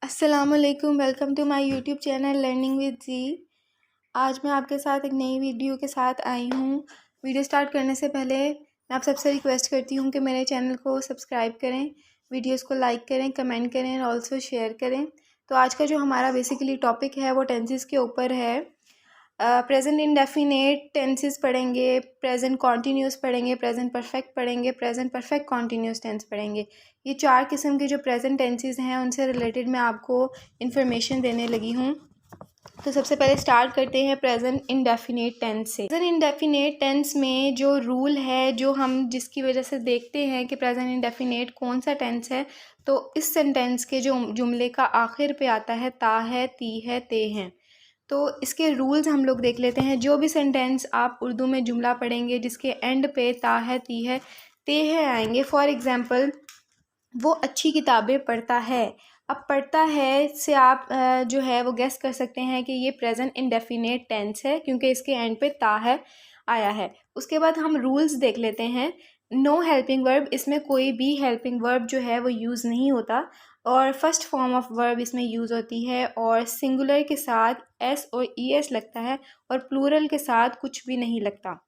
अस्सलामुअलैकुम, welcome to my YouTube channel learning with G. आज मैं आपके साथ एक नई वीडियो के साथ आई हूँ। वीडियो स्टार्ट करने से पहले मैं आप सबसे रिक्वेस्ट करती हूँ कि मेरे चैनल को सब्सक्राइब करें, वीडियोस को लाइक करें, कमेंट करें और ऑल्सो शेयर करें। तो आज का जो हमारा बेसिकली टॉपिक है वो टेंसेस के ऊपर है। प्रेजेंट इंडेफिनेट टेंसेस पढ़ेंगे, प्रेजेंट कॉन्टीन्यूस पढ़ेंगे, प्रेजेंट परफेक्ट पढ़ेंगे, प्रेजेंट परफेक्ट कॉन्टीन्यूस टेंस पढ़ेंगे। ये 4 किस्म के जो प्रेजेंट टेंसेस हैं उनसे रिलेटेड मैं आपको इन्फॉर्मेशन देने लगी हूँ। तो सबसे पहले स्टार्ट करते हैं प्रेजेंट इंडेफिनेट टेंस से। प्रेजेंट इंडेफिनेट टेंस में जो रूल है, जो हम जिसकी वजह से देखते हैं कि प्रेजेंट इंडेफिनेट कौन सा टेंस है, तो इस सेंटेंस के जो जुमले का आखिर पे आता है ता है, ती है, ते हैं। तो इसके रूल्स हम लोग देख लेते हैं। जो भी सेंटेंस आप उर्दू में जुमला पढ़ेंगे जिसके एंड पे ता है, ती है, ते है आएंगे। फॉर एग्ज़ाम्पल, वो अच्छी किताबें पढ़ता है। अब पढ़ता है से आप जो है वो गेस कर सकते हैं कि ये प्रेजेंट इंडेफिनेट टेंस है, क्योंकि इसके एंड पे ता है आया है। उसके बाद हम रूल्स देख लेते हैं। नो हेल्पिंग वर्ब, इसमें कोई भी हेल्पिंग वर्ब जो है वो यूज़ नहीं होता, और फर्स्ट फॉर्म ऑफ वर्ब इसमें यूज़ होती है, और सिंगुलर के साथ एस और ई एस लगता है, और प्लूरल के साथ कुछ भी नहीं लगता।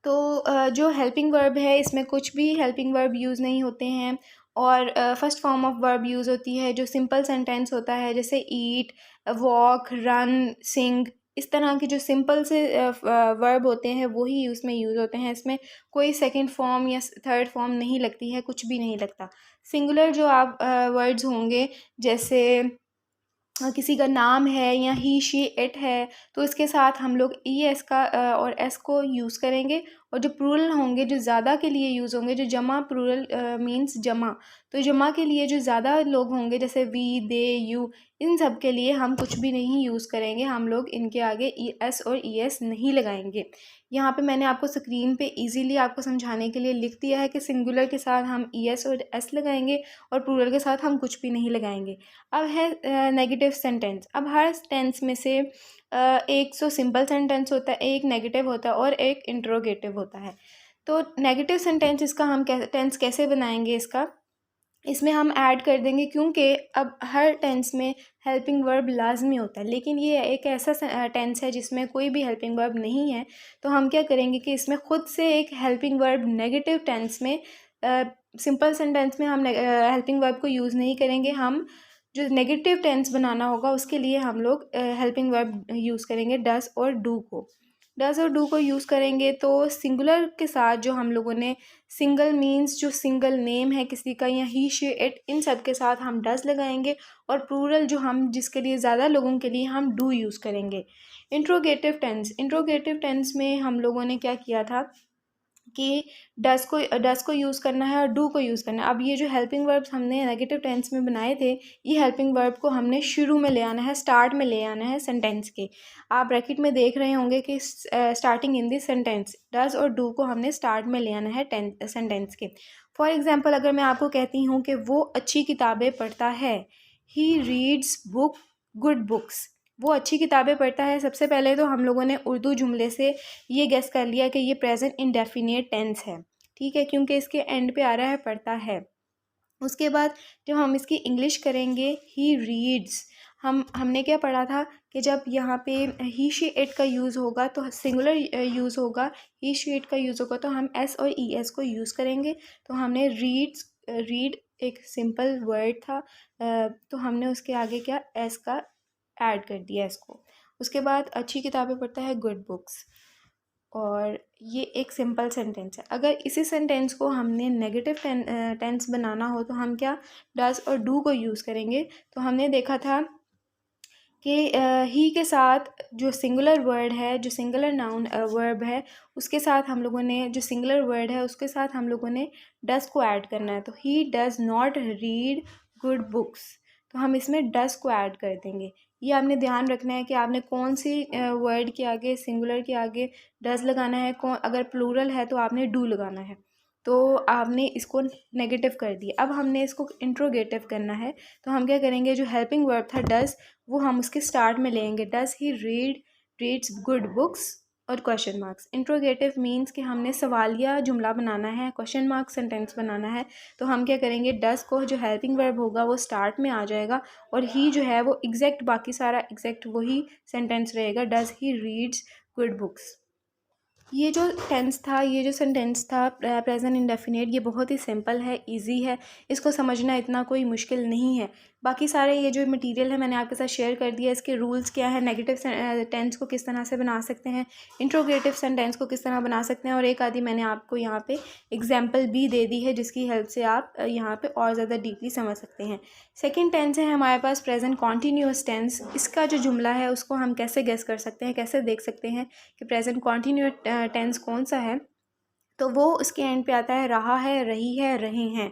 तो जो हेल्पिंग वर्ब है इसमें कुछ भी हेल्पिंग वर्ब यूज़ नहीं होते हैं, और first form of verb use होती है जो सिंपल सेंटेंस होता है, जैसे ईट, वॉक, रन, सिंग। इस तरह के जो सिंपल से वर्ब होते हैं वही उसमें यूज़ होते हैं। इसमें कोई सेकंड फॉर्म या थर्ड फॉर्म नहीं लगती है, कुछ भी नहीं लगता। सिंगुलर जो आप वर्ड्स होंगे, जैसे किसी का नाम है या ही शी इट है, तो इसके साथ हम लोग ई एस का और एस को यूज़ करेंगे। और जो प्लूरल होंगे, जो ज़्यादा के लिए यूज़ होंगे, जो जमा प्लूरल मींस जमा, तो जमा के लिए जो ज़्यादा लोग होंगे जैसे वी, दे, यू, इन सब के लिए हम कुछ भी नहीं यूज़ करेंगे। हम लोग इनके आगे ई एस और ई एस नहीं लगाएंगे। यहाँ पे मैंने आपको स्क्रीन पे इजीली आपको समझाने के लिए लिख दिया है कि सिंगुलर के साथ हम ई एस और एस लगाएंगे और प्लूरल के साथ हम कुछ भी नहीं लगाएंगे। अब है नेगेटिव सेंटेंस। अब हर टेंस में से एक तो सिंपल सेंटेंस होता है, एक नेगेटिव होता है और एक इंट्रोगेटिव होता है। तो नेगेटिव सेंटेंस इसका हम टेंस कैसे बनाएंगे, इसमें हम ऐड कर देंगे, क्योंकि अब हर टेंस में हेल्पिंग वर्ब लाजमी होता है, लेकिन ये एक ऐसा टेंस है जिसमें कोई भी हेल्पिंग वर्ब नहीं है। तो हम क्या करेंगे कि इसमें खुद से एक हेल्पिंग वर्ब नेगेटिव टेंस में, सिंपल सेंटेंस में हम हेल्पिंग वर्ब को यूज़ नहीं करेंगे। हम जो नेगेटिव टेंस बनाना होगा उसके लिए हम लोग हेल्पिंग वर्ब यूज़ करेंगे डज और डू को। डज और डू को यूज़ करेंगे तो सिंगुलर के साथ जो हम लोगों ने सिंगल मीन्स, जो सिंगल नेम है किसी का, या ही शी इट, इन सब के साथ हम डज लगाएंगे, और प्लूरल जो हम जिसके लिए ज़्यादा लोगों के लिए हम डू यूज़ करेंगे। इंट्रोगेटिव टेंस में हम लोगों ने क्या किया था कि डस को यूज़ करना है और डू को यूज़ करना है। अब ये जो हेल्पिंग वर्ब्स हमने नेगेटिव टेंस में बनाए थे, ये हेल्पिंग वर्ब को हमने शुरू में ले आना है, स्टार्ट में ले आना है सेंटेंस के। आप ब्रैकेट में देख रहे होंगे कि starting in this sentence, does और डू को हमने स्टार्ट में ले आना है सेंटेंस के। फॉर एग्जाम्पल, अगर मैं आपको कहती हूँ कि वो अच्छी किताबें पढ़ता है, ही रीड्स गुड बुक्स, वो अच्छी किताबें पढ़ता है, सबसे पहले तो हम लोगों ने उर्दू जुमले से ये गेस कर लिया कि ये प्रेजेंट इंडेफिनिट टेंस है, ठीक है, क्योंकि इसके एंड पे आ रहा है पढ़ता है। उसके बाद जब हम इसकी इंग्लिश करेंगे, ही रीड्स, हमने क्या पढ़ा था कि जब यहाँ पे ही शी इट का यूज़ होगा तो सिंगुलर यूज़ होगा, ही शी इट का यूज़ होगा तो हम एस और ई एस को यूज़ करेंगे। तो हमने रीड एक सिंपल वर्ड था, तो हमने उसके आगे क्या एस का ऐड कर दिया इसको। उसके बाद अच्छी किताबें पढ़ता है, गुड बुक्स, और ये एक सिंपल सेंटेंस है। अगर इसी सेंटेंस को हमने नेगेटिव टेंस बनाना हो तो हम क्या डज और डू को यूज़ करेंगे। तो हमने देखा था कि ही के साथ जो सिंगुलर वर्ड है, जो सिंगुलर नाउन वर्ब है, उसके साथ हम लोगों ने, जो सिंगुलर वर्ड है उसके साथ हम लोगों ने डज को ऐड करना है। तो he does not read good books, तो हम इसमें डज को ऐड कर देंगे। ये आपने ध्यान रखना है कि आपने कौन सी वर्ड के आगे, सिंगुलर के आगे डज लगाना है, कौन अगर प्लूरल है तो आपने डू लगाना है। तो आपने इसको नेगेटिव कर दिया। अब हमने इसको इंट्रोगेटिव करना है, तो हम क्या करेंगे, जो हेल्पिंग वर्ब था डज, वो हम उसके स्टार्ट में लेंगे। Does he reads good books, और क्वेश्चन मार्क्स। इंट्रोगेटिव मीन्स कि हमने सवालिया जुमला बनाना है, क्वेश्चन मार्क सेंटेंस बनाना है। तो हम क्या करेंगे, डस को जो हेल्पिंग वर्ब होगा वो स्टार्ट में आ जाएगा और ही जो है वो एग्जैक्ट, बाकी सारा एग्जैक्ट वही सेंटेंस रहेगा, does he reads good books. ये जो टेंस था, ये जो सेंटेंस था प्रेजेंट इंडेफिनिट, ये बहुत ही सिंपल है, इजी है, इसको समझना इतना कोई मुश्किल नहीं है। बाकी सारे ये जो मटेरियल है मैंने आपके साथ शेयर कर दिया, इसके रूल्स क्या है, नेगेटिव टेंस को किस तरह से बना सकते हैं, इंट्रोगेटिव सेंटेंस को किस तरह बना सकते हैं, और एक आदि मैंने आपको यहाँ पे एग्जाम्पल भी दे दी है जिसकी हेल्प से आप यहाँ पे और ज़्यादा डीपली समझ सकते हैं। सेकेंड टेंस है हमारे पास प्रेजेंट कॉन्टीन्यूअस टेंस। इसका जो जुमला है उसको हम कैसे गेस कर सकते हैं, कैसे देख सकते हैं कि प्रेजेंट कॉन्टीन्यूअस टेंस कौन सा है। तो वो उसके एंड पे आता है रहा है, रही है, रहे हैं।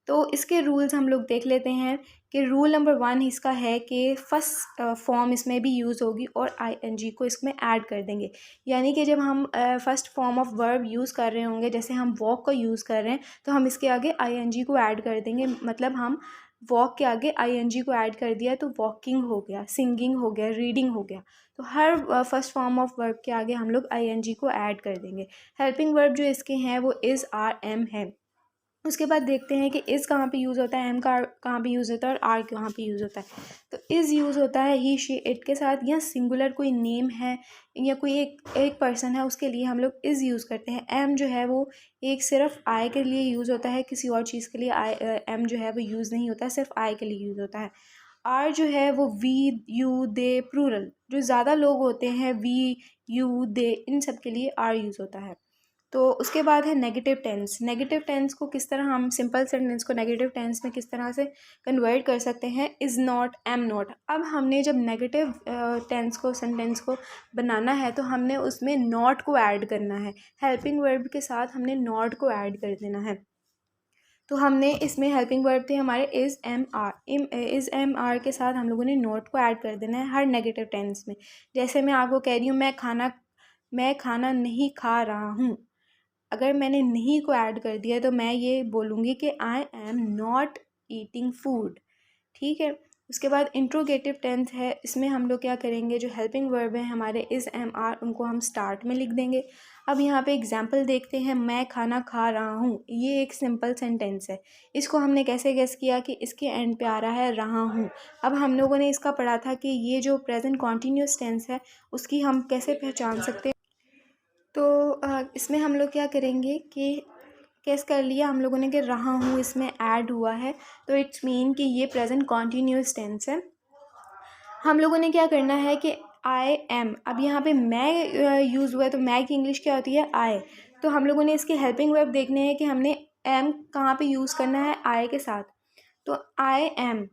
तो इसके रूल्स हम लोग देख लेते हैं कि रूल नंबर 1 इसका है कि फर्स्ट फॉर्म इसमें भी यूज़ होगी और आईएनजी को इसमें ऐड कर देंगे। यानी कि जब हम first form of verb use कर रहे होंगे, जैसे हम वॉक को यूज़ कर रहे हैं, तो हम इसके आगे आईएनजी को ऐड कर देंगे। मतलब हम वॉक के आगे आईएनजी को ऐड कर दिया तो वॉकिंग हो गया, सिंगिंग हो गया, रीडिंग हो गया। तो हर फर्स्ट फॉर्म ऑफ वर्ब के आगे हम लोग आईएनजी को ऐड कर देंगे। हेल्पिंग वर्ब जो इसके हैं वो इज़, आर, एम है। उसके बाद देखते हैं कि इज़ कहाँ पे यूज़ होता है, एम का कहाँ पे यूज़ होता है और आर कहाँ पे यूज़ होता है। तो इज़ यूज़ होता है ही, शी, इट के साथ, या सिंगुलर कोई नेम है या कोई एक पर्सन है उसके लिए हम लोग इज़ यूज़ करते हैं। एम जो है वो एक सिर्फ आई के लिए यूज़ होता है, किसी और चीज़ के लिए आई एम जो है वो यूज़ नहीं होता, सिर्फ आई के लिए यूज़ होता है। आर जो है वो वी, यू, दे, प्लूरल, जो ज़्यादा लोग होते हैं, वी, यू, दे, इन सब के लिए आर यूज़ होता है। तो उसके बाद है नेगेटिव टेंस। नेगेटिव टेंस को किस तरह हम सिंपल सेंटेंस को नेगेटिव टेंस में किस तरह से कन्वर्ट कर सकते हैं, इज़ नॉट, एम नॉट। अब हमने जब नेगेटिव टेंस को, सेंटेंस को बनाना है तो हमने उसमें नॉट को ऐड करना है, हेल्पिंग वर्ब के साथ हमने नॉट को ऐड कर देना है। तो हमने इसमें हेल्पिंग वर्ब थे हमारे is, am, are. Is, am, are के साथ हम लोगों ने नॉट को ऐड कर देना है हर नेगेटिव टेंस में। जैसे मैं आपको कह रही हूँ मैं खाना नहीं खा रहा हूँ, अगर मैंने नहीं को ऐड कर दिया तो मैं ये बोलूँगी कि I am not eating food. ठीक है। उसके बाद इंट्रोगेटिव टेंस है, इसमें हम लोग क्या करेंगे, जो हेल्पिंग वर्ब है हमारे इज़, एम, आर, उनको हम स्टार्ट में लिख देंगे। अब यहाँ पे एग्जांपल देखते हैं, मैं खाना खा रहा हूँ, ये एक सिंपल सेंटेंस है। इसको हमने कैसे गेस किया कि इसके एंड पे आ रहा है रहा हूँ। अब हम लोगों ने इसका पढ़ा था कि ये जो प्रेजेंट कॉन्टीन्यूस टेंस है उसकी हम कैसे पहचान सकते हैं। तो इसमें हम लोग क्या करेंगे कि केस कर लिया हम लोगों ने कि रहा हूँ इसमें ऐड हुआ है, तो इट्स मीन कि ये प्रेजेंट कॉन्टीन्यूस टेंस है। हम लोगों ने क्या करना है कि आई एम, अब यहाँ पे मैं यूज़ हुआ है तो मैं की इंग्लिश क्या होती है, आई। तो हम लोगों ने इसके हेल्पिंग वर्ब देखने हैं कि हमने एम कहाँ पे यूज़ करना है, आई के साथ। तो आई एम,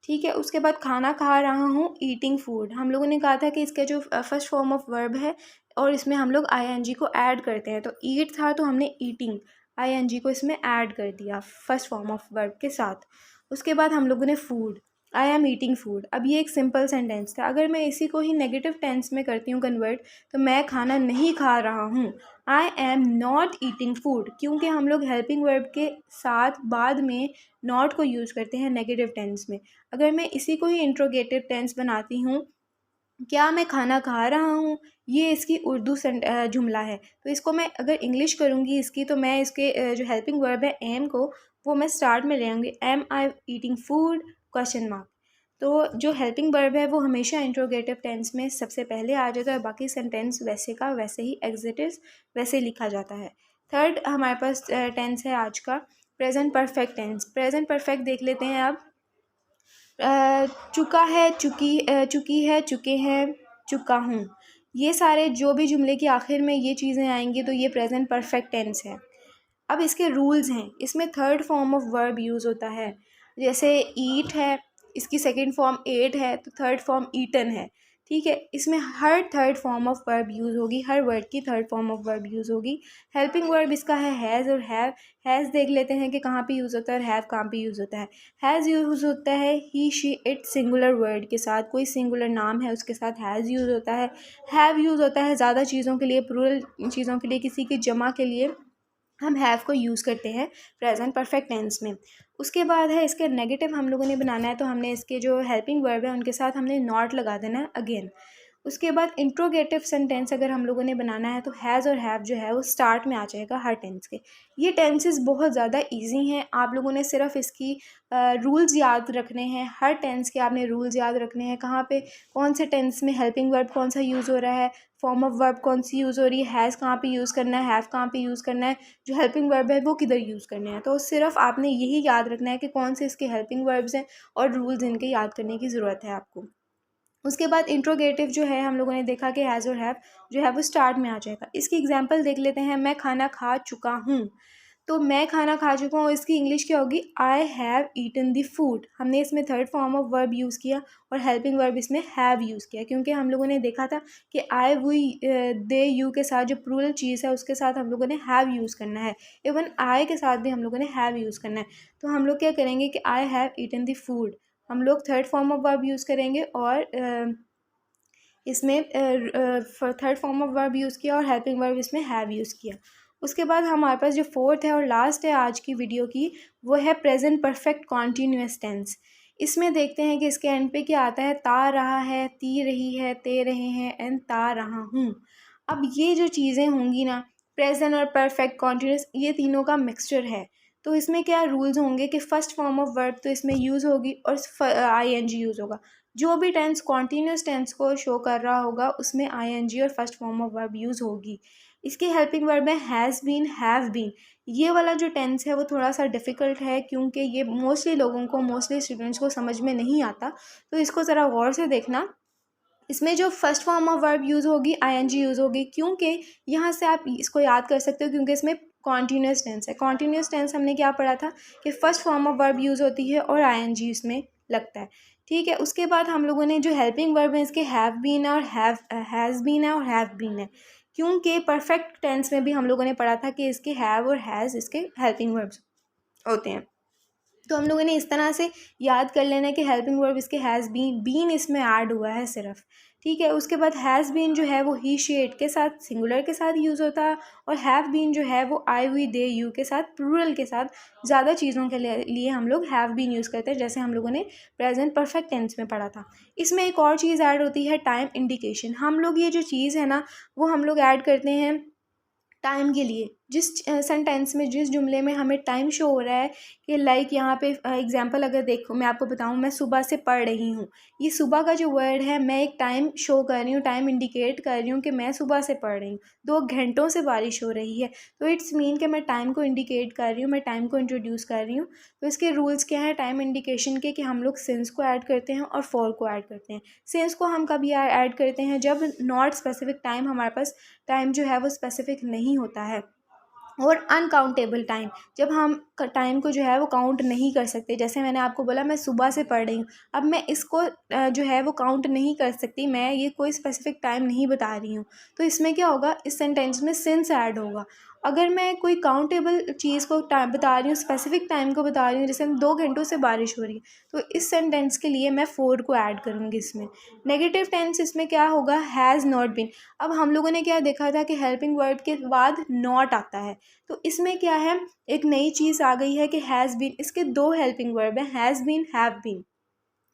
ठीक है। उसके बाद खाना खा रहा हूँ, ईटिंग फूड। हम लोगों ने कहा था कि इसका जो फर्स्ट फॉर्म ऑफ वर्ब है और इसमें हम लोग आईएनजी को ऐड करते हैं, तो ईट था तो हमने ईटिंग, आईएनजी को इसमें ऐड कर दिया फर्स्ट फॉर्म ऑफ वर्ब के साथ। उसके बाद हम लोगों ने food, I am eating food. अब ये एक सिंपल सेंटेंस था। अगर मैं इसी को ही नेगेटिव टेंस में करती हूँ कन्वर्ट, तो मैं खाना नहीं खा रहा हूँ, I am not eating food, क्योंकि हम लोग हेल्पिंग वर्ब के साथ बाद में नॉट को यूज़ करते हैं नेगेटिव टेंस में। अगर मैं इसी को ही इंट्रोगेटिव टेंस बनाती हूँ, क्या मैं खाना खा रहा हूँ, ये इसकी उर्दू जुमला है। तो इसको मैं अगर इंग्लिश करूँगी इसकी, तो मैं इसके जो हेल्पिंग वर्ब है एम को, वो मैं स्टार्ट में ले आऊँगी, एम आई ईटिंग फूड, क्वेश्चन मार्क। तो जो हेल्पिंग वर्ब है वो हमेशा इंट्रोगेटिव टेंस में सबसे पहले आ जाता है, बाकी सेंटेंस वैसे का वैसे ही एज इट इज़ वैसे लिखा जाता है। थर्ड हमारे पास टेंस है आज का present perfect tense. Present perfect देख लेते हैं अब। चुका है, चुकी है, चुके हैं, चुका हूँ, ये सारे जो भी जुमले के आखिर में ये चीज़ें आएंगी तो ये प्रेजेंट परफेक्ट टेंस है। अब इसके रूल्स हैं, इसमें third form of verb use होता है। जैसे ईट है, इसकी सेकंड फॉर्म एट है, तो थर्ड फॉर्म ईटन है। ठीक है। इसमें हर third form of verb use होगी, हर वर्ड की third form of verb use होगी। हेल्पिंग वर्ब इसका है हैज़ और हैव। हैज़ देख लेते हैं कि कहाँ पे यूज़ होता है और हैव कहाँ पे यूज़ होता है। हैज़ यूज़ होता है ही, शी, इट, सिंगुलर वर्ड के साथ, कोई सिंगुलर नाम है उसके साथ हैज़ यूज़ होता है। हैव यूज़ होता है ज़्यादा चीज़ों के लिए, प्लूरल चीज़ों के लिए, किसी की जमा के लिए हम हैव को यूज़ करते हैं प्रेजेंट परफेक्ट टेंस में। उसके बाद है इसके नेगेटिव हम लोगों ने बनाना है, तो हमने इसके जो हेल्पिंग वर्ब है उनके साथ हमने नॉट लगा देना है अगेन। उसके बाद इंट्रोगेटिव सेंटेंस अगर हम लोगों ने बनाना है तो हैज़ और हैव जो है वो स्टार्ट में आ जाएगा हर टेंस के। ये टेंसेस बहुत ज़्यादा इजी हैं, आप लोगों ने सिर्फ इसकी रूल्स याद रखने हैं। हर टेंस के आपने रूल्स याद रखने हैं, कहाँ पे कौन से टेंस में हेल्पिंग वर्ब कौन सा यूज़ हो रहा है, फॉर्म ऑफ वर्ब कौन सी यूज़ हो रही है, हैज़ कहाँ पे यूज़ करना है, हैव कहाँ पे यूज़ करना है, जो हेल्पिंग वर्ब है वो किधर यूज़ करने हैं। तो सिर्फ आपने यही याद रखना है कि कौन से इसके हेल्पिंग वर्ब्स हैं और रूल्स इनके याद करने की ज़रूरत है आपको। उसके बाद इंट्रोगेटिव जो है हम लोगों ने देखा कि हैज़ और हैव जो है वो स्टार्ट में आ जाएगा। इसकी एग्जांपल देख लेते हैं। मैं खाना खा चुका हूँ, तो मैं खाना खा चुका हूँ इसकी इंग्लिश क्या होगी, I have eaten the food. हमने इसमें third form of verb use किया और हेल्पिंग वर्ब इसमें हैव यूज़ किया, क्योंकि हम लोगों ने देखा था कि आई वी दे यू के साथ जो प्लूरल चीज़ है उसके साथ हम लोगों ने हैव यूज़ करना है। इवन आई के साथ भी हम लोगों ने हैव यूज़ करना है। तो हम लोग क्या करेंगे कि I have eaten the food, हम लोग third form of verb use करेंगे और इसमें third form of verb use किया और हेल्पिंग वर्ब इसमें हैव यूज़ किया। उसके बाद हमारे पास जो फोर्थ है और लास्ट है आज की वीडियो की, वो है प्रेजेंट परफेक्ट कॉन्टीन्यूअस टेंस। इसमें देखते हैं कि इसके एंड पे क्या आता है, ता रहा है, ती रही है, ते रहे हैं एंड ता रहा हूँ। अब ये जो चीज़ें होंगी ना, प्रेजेंट और परफेक्ट कॉन्टीन्यूअस, ये तीनों का मिक्सचर है। तो इसमें क्या रूल्स होंगे कि फर्स्ट फॉर्म ऑफ वर्ब तो इसमें यूज़ होगी और आईएनजी यूज़ होगा। जो भी टेंस कॉन्टीन्यूअस टेंस को शो कर रहा होगा उसमें आईएनजी और first form of verb use होगी। इसके हेल्पिंग वर्ब है हैज़ बीन, हैव बीन। ये वाला जो टेंस है वो थोड़ा सा डिफ़िकल्ट है, क्योंकि ये मोस्टली लोगों को, मोस्टली स्टूडेंट्स को समझ में नहीं आता। तो इसको ज़रा गौर से देखना। इसमें जो first form of verb use होगी आईएनजी यूज़ होगी, क्योंकि यहाँ से आप इसको याद कर सकते हो क्योंकि इसमें कॉन्टीन्यूअस टेंस है। कॉन्टीन्यूअस टेंस हमने क्या पढ़ा था कि first form of verb use होती है और आईएनजी इसमें लगता है। ठीक है, उसके बाद हम लोगों ने जो हेल्पिंग वर्ब है इसके हैव बीन है और हैज़ बीन है और हैव बीन है, क्योंकि परफेक्ट टेंस में भी हम लोगों ने पढ़ा था कि इसके हैव और हैज़ इसके हेल्पिंग वर्ब्स होते हैं। तो हम लोगों ने इस तरह से याद कर लेना है कि हेल्पिंग वर्ब इसके हैज़ बीन इसमें ऐड हुआ है सिर्फ। ठीक है, उसके बाद हैज़ बीन जो है वो ही शी इट के साथ सिंगुलर के साथ यूज़ होता है और हैव बीन जो है वो आई वी दे यू के साथ प्लूरल के साथ ज़्यादा चीज़ों के लिए हम लोग हैव बीन यूज़ करते हैं, जैसे हम लोगों ने प्रेजेंट परफेक्ट टेंस में पढ़ा था। इसमें एक और चीज़ ऐड होती है टाइम इंडिकेशन। हम लोग ये जो चीज़ है ना वो हम लोग ऐड करते हैं टाइम के लिए। जिस सेंटेंस में, जिस जुमले में हमें टाइम शो हो रहा है कि लाइक यहाँ पे एग्जांपल अगर देखो मैं आपको बताऊँ, मैं सुबह से पढ़ रही हूँ, ये सुबह का जो वर्ड है मैं एक टाइम शो कर रही हूँ, टाइम इंडिकेट कर रही हूँ कि मैं सुबह से पढ़ रही हूँ, 2 घंटों से बारिश हो रही है। तो इट्स मीन कि मैं टाइम को इंडिकेट कर रही हूँ, मैं टाइम को इंट्रोड्यूस कर रही हूँ। तो इसके रूल्स क्या हैं टाइम इंडिकेशन के, कि हम लोग सिंस को ऐड करते हैं और फॉर को ऐड करते हैं। सिंस को हम कभी ऐड करते हैं जब नॉट स्पेसिफिक टाइम, हमारे पास टाइम जो है वो स्पेसिफिक नहीं होता है। और अनकाउंटेबल टाइम, जब हम टाइम को जो है वो काउंट नहीं कर सकते। जैसे मैंने आपको बोला मैं सुबह से पढ़ रही हूँ, अब मैं इसको जो है वो काउंट नहीं कर सकती, मैं ये कोई स्पेसिफिक टाइम नहीं बता रही हूँ। तो इसमें क्या होगा, इस सेंटेंस में सिंस ऐड होगा। अगर मैं कोई काउंटेबल चीज़ को बता रही हूँ, स्पेसिफिक टाइम को बता रही हूँ, जैसे 2 घंटों से बारिश हो रही है, तो इस सेंटेंस के लिए मैं फोर को ऐड करूँगी इसमें। नेगेटिव टेंस इसमें क्या होगा, हैज़ नॉट बीन। अब हम लोगों ने क्या देखा था कि हेल्पिंग वर्ड के बाद नॉट आता है, तो इसमें क्या है, एक नई चीज़ आ गई है कि हैज़ बीन। इसके 2 हेल्पिंग वर्ब हैं, has been, have been,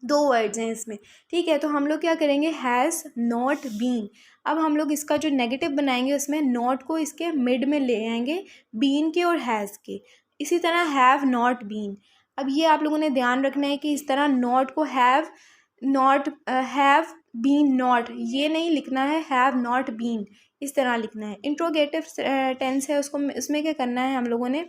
2 words हैं इसमें। ठीक है, तो हम लोग क्या करेंगे, हैज़ नॉट बीन। अब हम लोग इसका जो नेगेटिव बनाएंगे उसमें नॉट को इसके मिड में ले आएंगे, बीन के और हैज़ के। इसी तरह हैव नॉट बीन। अब ये आप लोगों ने ध्यान रखना है कि इस तरह नॉट को have not, have been not, ये नहीं लिखना है, हैव नॉट बीन इस तरह लिखना है। इंट्रोगेटिव टेंस है, उसको उसमें क्या करना है, हम लोगों ने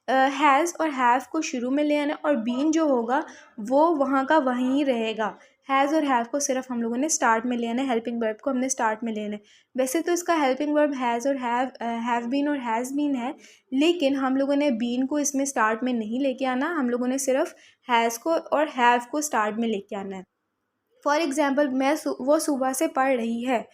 हैज़ और हैव को शुरू में ले आना और बीन जो होगा वो वहाँ का वहीं रहेगा। हैज़ और हैव को सिर्फ हम लोगों ने स्टार्ट में ले आना है, हेल्पिंग वर्ब को हमने स्टार्ट में लेना है। वैसे तो इसका हेल्पिंग वर्ब हैज़ और हैव बीन और हैज़ बीन है, लेकिन हम लोगों ने बीन को इसमें स्टार्ट में नहीं लेके आना, हम लोगों ने सिर्फ हैज़ को और हैव को स्टार्ट में लेके आना है। फॉर एग्ज़ाम्पल, वो सुबह से पढ़ रही है,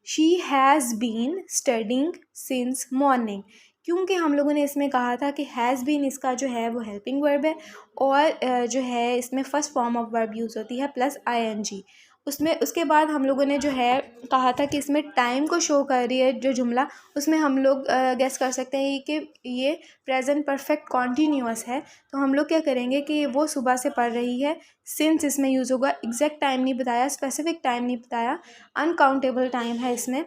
she has been studying since morning. क्योंकि हम लोगों ने इसमें कहा था कि हैज़ बीन इसका जो है वो हेल्पिंग वर्ब है और जो है इसमें first form of verb use होती है प्लस आईएनजी। उसमें उसके बाद हम लोगों ने जो है कहा था कि इसमें टाइम को शो कर रही है जो जुमला, उसमें हम लोग गेस कर सकते हैं कि ये प्रेजेंट परफेक्ट कॉन्टीन्यूअस है। तो हम लोग क्या करेंगे कि वो सुबह से पढ़ रही है, सिंस इसमें यूज़ होगा। एग्जैक्ट टाइम नहीं बताया, स्पेसिफिक टाइम नहीं बताया, अनकाउंटेबल टाइम है इसमें,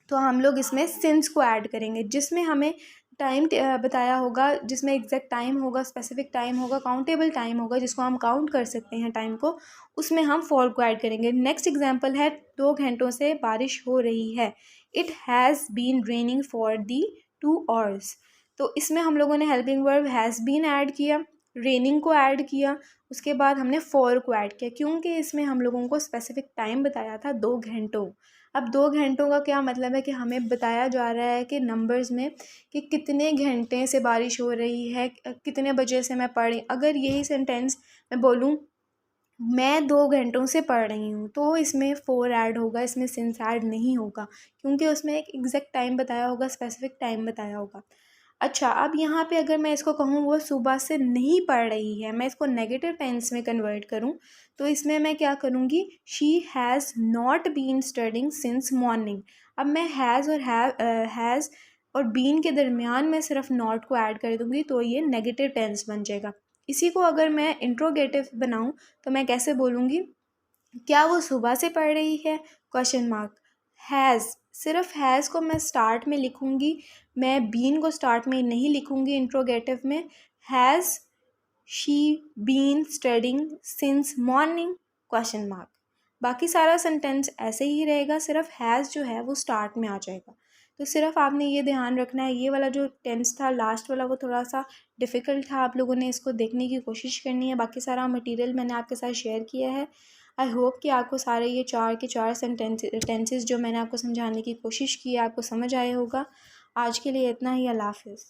तो हम लोग इसमें सिंस को ऐड करेंगे। जिसमें हमें टाइम बताया होगा, जिसमें एग्जैक्ट टाइम होगा, स्पेसिफिक टाइम होगा, काउंटेबल टाइम होगा, जिसको हम काउंट कर सकते हैं टाइम को, उसमें हम फॉर को ऐड करेंगे। नेक्स्ट एग्जांपल है 2 घंटों से बारिश हो रही है। It has been raining for the 2 hours. तो इसमें हम लोगों ने helping verb has been add किया, रेनिंग को ऐड किया, उसके बाद हमने फॉर को ऐड किया, क्योंकि इसमें हम लोगों को स्पेसिफिक टाइम बताया था 2 घंटों। अब 2 घंटों का क्या मतलब है कि हमें बताया जा रहा है कि नंबर्स में कि कितने घंटे से बारिश हो रही है, कितने बजे से मैं पढ़ रही। अगर यही सेंटेंस मैं बोलूँ मैं 2 घंटों से पढ़ रही हूँ, तो इसमें फॉर ऐड होगा, इसमें सिंस ऐड नहीं होगा, क्योंकि उसमें एक एग्जैक्ट टाइम बताया होगा, स्पेसिफिक टाइम बताया होगा। अच्छा, अब यहाँ पे अगर मैं इसको कहूँ वो सुबह से नहीं पढ़ रही है, मैं इसको नेगेटिव टेंस में कन्वर्ट करूँ, तो इसमें मैं क्या करूँगी, she has not been studying since morning. अब मैं हैज़ और हैज़ और बीन के दरमियान में सिर्फ नॉट को ऐड कर दूँगी, तो ये नेगेटिव टेंस बन जाएगा। इसी को अगर मैं इंट्रोगेटिव बनाऊँ तो मैं कैसे बोलूँगी, क्या वो सुबह से पढ़ रही है, क्वेश्चन मार्क। हैज़, सिर्फ हैज़ को मैं स्टार्ट में लिखूँगी, मैं बीन को स्टार्ट में नहीं लिखूँगी इंट्रोगेटिव में। Has she been studying since morning, question mark. बाकी सारा सेंटेंस ऐसे ही रहेगा, सिर्फ हैज़ जो है वो स्टार्ट में आ जाएगा। तो सिर्फ आपने ये ध्यान रखना है, ये वाला जो टेंस था लास्ट वाला वो थोड़ा सा डिफ़िकल्ट था, आप लोगों ने इसको देखने की कोशिश करनी है। बाकी सारा मटेरियल मैंने आपके साथ शेयर किया है। आई होप कि आपको सारे ये 4 के 4 टेंसेस जो मैंने आपको समझाने की कोशिश की है आपको समझ आया होगा। आज के लिए इतना ही, अल्लाह हाफ़िज़।